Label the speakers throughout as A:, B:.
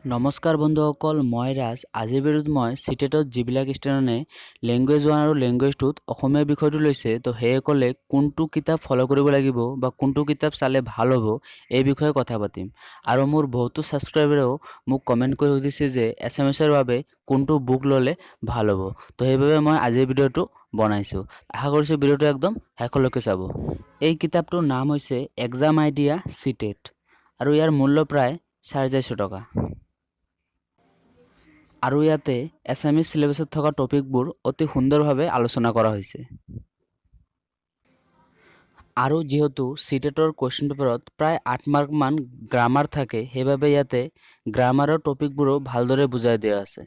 A: নমস্কাৰ বন্ধুসকল, মই ৰাজ। আজিৰ ভিডিঅ'ত মই চিটেটত যিবিলাক ষ্টুডেণ্টে লেংগুৱেজ 1 আৰু লেংগুৱেজ 2ত অসমীয়া বিষয়টো লৈছে, তো সেইসকলে কোনটো কিতাপ ফ'ল' কৰিব লাগিব বা কোনটো কিতাপ চালে ভাল হ'ব এই বিষয়ে কথা পাতিম। আৰু মোৰ বহুতো ছাবস্ক্ৰাইবাৰেও মোক কমেণ্ট কৰি সুধিছে যে এছএমএছৰ বাবে কোনটো বুক ল'লে ভাল হ'ব। তো সেইবাবে মই আজিৰ ভিডিঅ'টো বনাইছোঁ। আশা কৰিছোঁ ভিডিঅ'টো একদম শেষলৈকে চাব। এই কিতাপটোৰ নাম হৈছে এক্সাম আইডিয়া চিটেট আৰু ইয়াৰ মূল্য প্ৰায় 450 টকা। আৰু ইয়াতে এছামিজ চিলেবাছত থকা টপিকবোৰ অতি সুন্দৰভাৱে আলোচনা কৰা হৈছে। আৰু যিহেতু চিটেটৰ কুৱেশ্যন পেপাৰত প্ৰায় 8 মাৰ্কমান গ্ৰামাৰ থাকে, সেইবাবে ইয়াতে গ্ৰামাৰৰ টপিকবোৰো ভালদৰে বুজাই দিয়া আছে।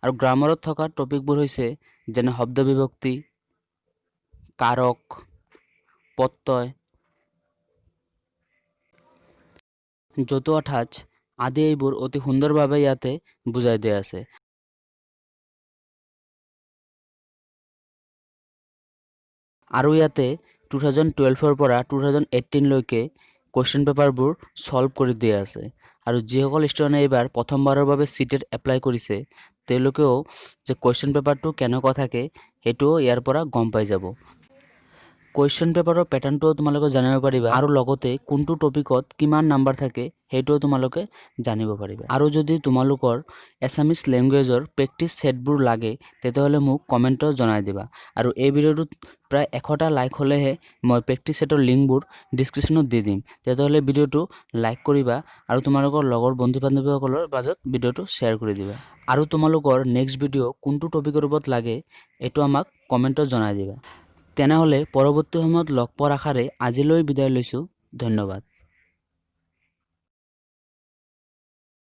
A: আৰু গ্ৰামাৰত থকা টপিকবোৰ হৈছে যেনে শব্দ বিভক্তি, কাৰক, প্ৰত্যয়, জতুৱা ঠাঁচ আদি এইবোৰ অতি সুন্দৰভাৱে ইয়াতে বুজাই দিয়া আছে। আৰু ইয়াতে 2012ৰ পৰা 2018 লৈকে কুৱেশ্যন পেপাৰবোৰ ছল্ভ কৰি দিয়া আছে। আৰু যিসকল ষ্টুডেণ্টে এইবাৰ প্ৰথমবাৰৰ বাবে চিটেট এপ্লাই কৰিছে, তেওঁলোকেও যে কুৱেশ্যন পেপাৰটো কেনেকুৱা থাকে সেইটোও ইয়াৰ পৰা গম পাই যাব। কুৱেশ্যন পেপাৰৰ পেটাৰ্ণটোও তোমালোকে জানিব পাৰিবা আৰু লগতে কোনটো টপিকত কিমান নাম্বাৰ থাকে সেইটোও তোমালোকে জানিব পাৰিবা। আৰু যদি তোমালোকৰ এছামিজ লেংগুৱেজৰ প্ৰেক্টিচ ছেটবোৰ লাগে তেতিয়াহ'লে মোক কমেণ্টত জনাই দিবা। আৰু এই ভিডিঅ'টোত প্ৰায় 100টা লাইক হ'লেহে মই প্ৰেক্টিচ ছেটৰ লিংকবোৰ ডিছক্ৰিপশ্যনত দি দিম। তেতিয়াহ'লে ভিডিঅ'টো লাইক কৰিবা আৰু তোমালোকৰ লগৰ বন্ধু বান্ধৱীসকলৰ মাজত ভিডিঅ'টো শ্বেয়াৰ কৰি দিবা। আৰু তোমালোকৰ নেক্সট ভিডিঅ' কোনটো টপিকৰ ওপৰত লাগে এইটো আমাক কমেণ্টত জনাই দিবা। তেনেহ'লে পৰৱৰ্তী সময়ত লগ পোৱাৰ আশাৰে আজিলৈ বিদায় লৈছোঁ। ধন্যবাদ।